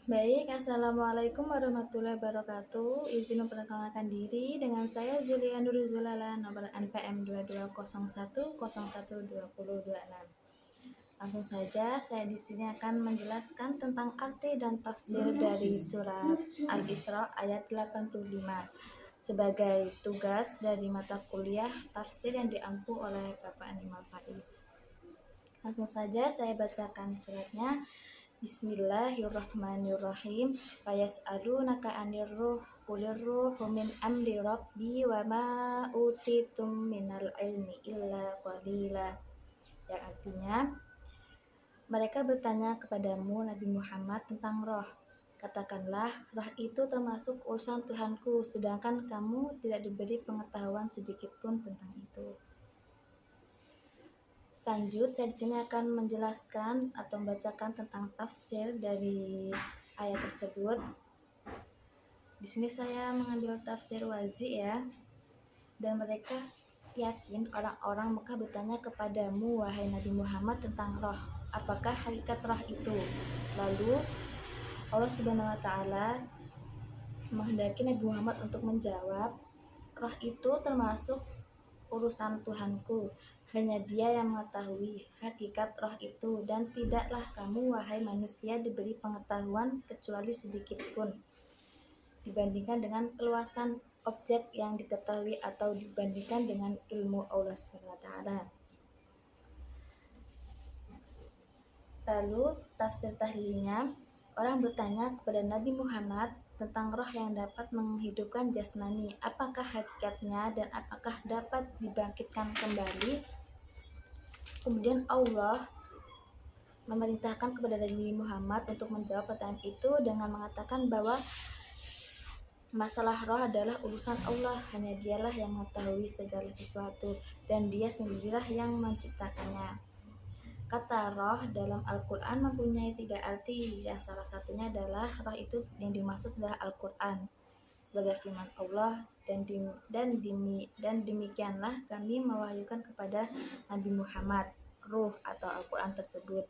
Baik, Assalamualaikum warahmatullahi wabarakatuh. Izin memperkenalkan diri dengan saya Zulia Nurizulala, nomor NPM 2201012026. Langsung saja, saya di sini akan menjelaskan tentang arti dan tafsir dari surat Al-Isra ayat 85 sebagai tugas dari mata kuliah tafsir yang diampu oleh Bapak Animal Faiz. Langsung saja saya bacakan suratnya. Bismillahirrahmanirrahim. Fayas'alunaka 'anir ruh qulir ruhu min amri rabbi wa ma utitum minal ilmi illa qalila. Yang artinya, mereka bertanya kepadamu Nabi Muhammad tentang roh. Katakanlah, roh itu termasuk urusan Tuhanku, sedangkan kamu tidak diberi pengetahuan sedikit pun tentang itu. Lanjut, saya di sini akan menjelaskan atau membacakan tentang tafsir dari ayat tersebut. Di sini saya mengambil tafsir Wazi ya. Dan mereka yakin orang-orang Mekah bertanya kepadamu wahai Nabi Muhammad tentang roh. Apakah hakikat roh itu? Lalu Allah Subhanahu wa taala menghendaki Nabi Muhammad untuk menjawab, roh itu termasuk urusan Tuhanku, hanya Dia yang mengetahui hakikat roh itu, dan tidaklah kamu wahai manusia diberi pengetahuan kecuali sedikit pun dibandingkan dengan keluasan objek yang diketahui atau dibandingkan dengan ilmu Allah SWT. Lalu tafsir tahlilnya, orang bertanya kepada Nabi Muhammad tentang roh yang dapat menghidupkan jasmani, apakah hakikatnya dan apakah dapat dibangkitkan kembali. Kemudian Allah memerintahkan kepada Nabi Muhammad untuk menjawab pertanyaan itu dengan mengatakan bahwa masalah roh adalah urusan Allah, hanya Dialah yang mengetahui segala sesuatu dan Dia sendirilah yang menciptakannya. Kata roh dalam Al-Quran mempunyai 3 arti, yang salah satunya adalah roh itu yang dimaksud adalah Al-Quran sebagai firman Allah, dan demikianlah kami mewahyukan kepada Nabi Muhammad ruh atau Al-Quran tersebut.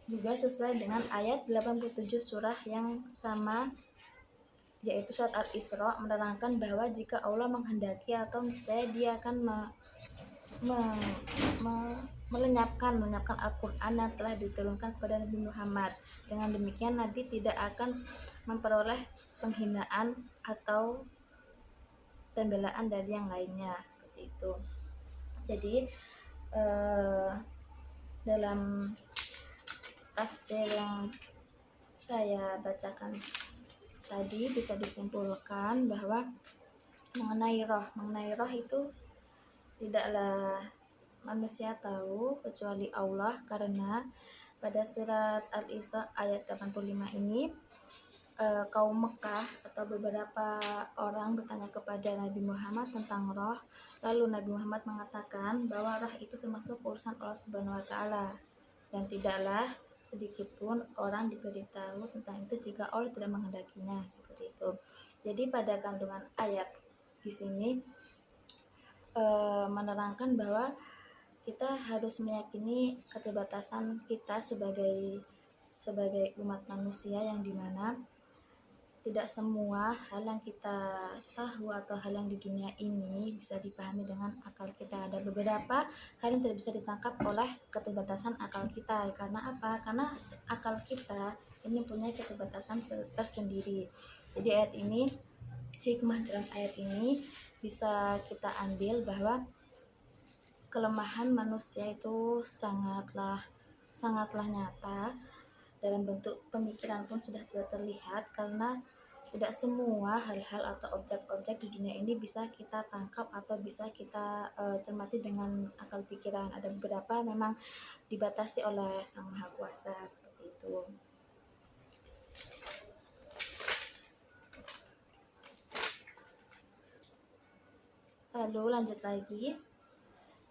Juga sesuai dengan ayat 87 surah yang sama, yaitu surat Al-Isra, menerangkan bahwa jika Allah menghendaki atau niscaya Dia akan melenyapkan Al-Quran yang telah diturunkan kepada Nabi Muhammad. Dengan demikian Nabi tidak akan memperoleh penghinaan atau pembelaan dari yang lainnya, seperti itu. Jadi dalam tafsir yang saya bacakan tadi bisa disimpulkan bahwa mengenai roh itu tidaklah manusia tahu kecuali Allah, karena pada surat Al-Isra ayat 85 ini kaum Mekah atau beberapa orang bertanya kepada Nabi Muhammad tentang roh, lalu Nabi Muhammad mengatakan bahwa roh itu termasuk urusan Allah Subhanahu wa taala dan tidaklah sedikit pun orang diberitahu tentang itu jika Allah tidak menghendakinya, seperti itu. Jadi pada kandungan ayat di sini menerangkan bahwa kita harus meyakini keterbatasan kita sebagai umat manusia, yang dimana tidak semua hal yang kita tahu atau hal yang di dunia ini bisa dipahami dengan akal kita. Ada beberapa hal yang tidak bisa ditangkap oleh keterbatasan akal kita. Karena apa? Karena akal kita ini punya keterbatasan tersendiri. Jadi hikmah dalam ayat ini bisa kita ambil bahwa kelemahan manusia itu sangatlah nyata, dalam bentuk pemikiran pun sudah tidak terlihat, karena tidak semua hal-hal atau objek-objek di dunia ini bisa kita tangkap atau bisa kita cermati dengan akal pikiran. Ada beberapa memang dibatasi oleh Sang Maha Kuasa, seperti itu. Lalu lanjut lagi,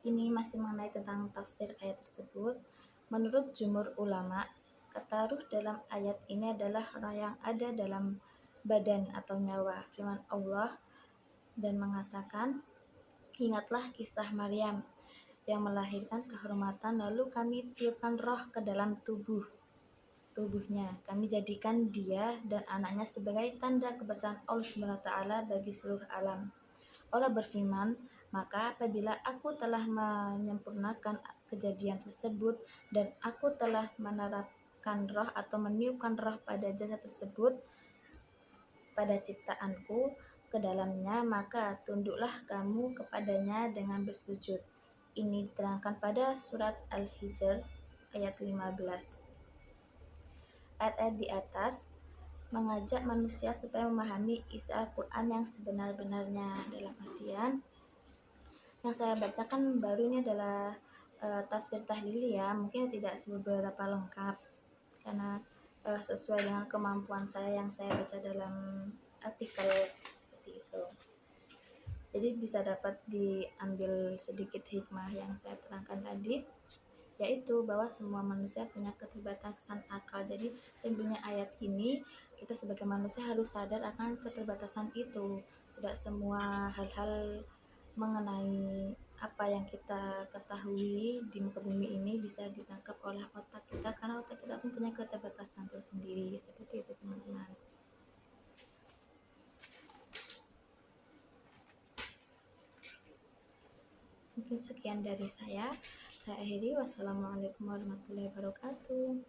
ini masih mengenai tentang tafsir ayat tersebut. Menurut jumhur ulama, kata ruh dalam ayat ini adalah roh yang ada dalam badan atau nyawa. Firman Allah dan mengatakan, ingatlah kisah Maryam yang melahirkan kehormatan, lalu kami tiupkan roh ke dalam tubuh. tubuhnya. Kami jadikan dia dan anaknya sebagai tanda kebesaran Allah Subhanahu wa taala bagi seluruh alam. Allah berfirman, maka apabila aku telah menyempurnakan kejadian tersebut dan aku telah menerapkan roh atau meniupkan roh pada jasad tersebut, pada ciptaanku ke dalamnya, maka tunduklah kamu kepadanya dengan bersujud. Ini diterangkan pada surat Al-Hijr ayat 15. Ayat-ayat di atas mengajak manusia supaya memahami isi Al-Quran yang sebenar-benarnya, dalam artian yang saya bacakan baru ini adalah tafsir tahlili ya, mungkin tidak seberapa lengkap karena sesuai dengan kemampuan saya yang saya baca dalam artikel seperti itu. Jadi bisa dapat diambil sedikit hikmah yang saya terangkan tadi, yaitu bahwa semua manusia punya keterbatasan akal. Jadi timbulnya ayat ini, kita sebagai manusia harus sadar akan keterbatasan itu. Tidak semua hal-hal mengenai apa yang kita ketahui di muka bumi ini bisa ditangkap oleh otak kita, karena otak kita tuh punya keterbatasan tersendiri. Seperti itu teman-teman. Mungkin sekian dari saya akhiri. Wassalamualaikum warahmatullahi wabarakatuh.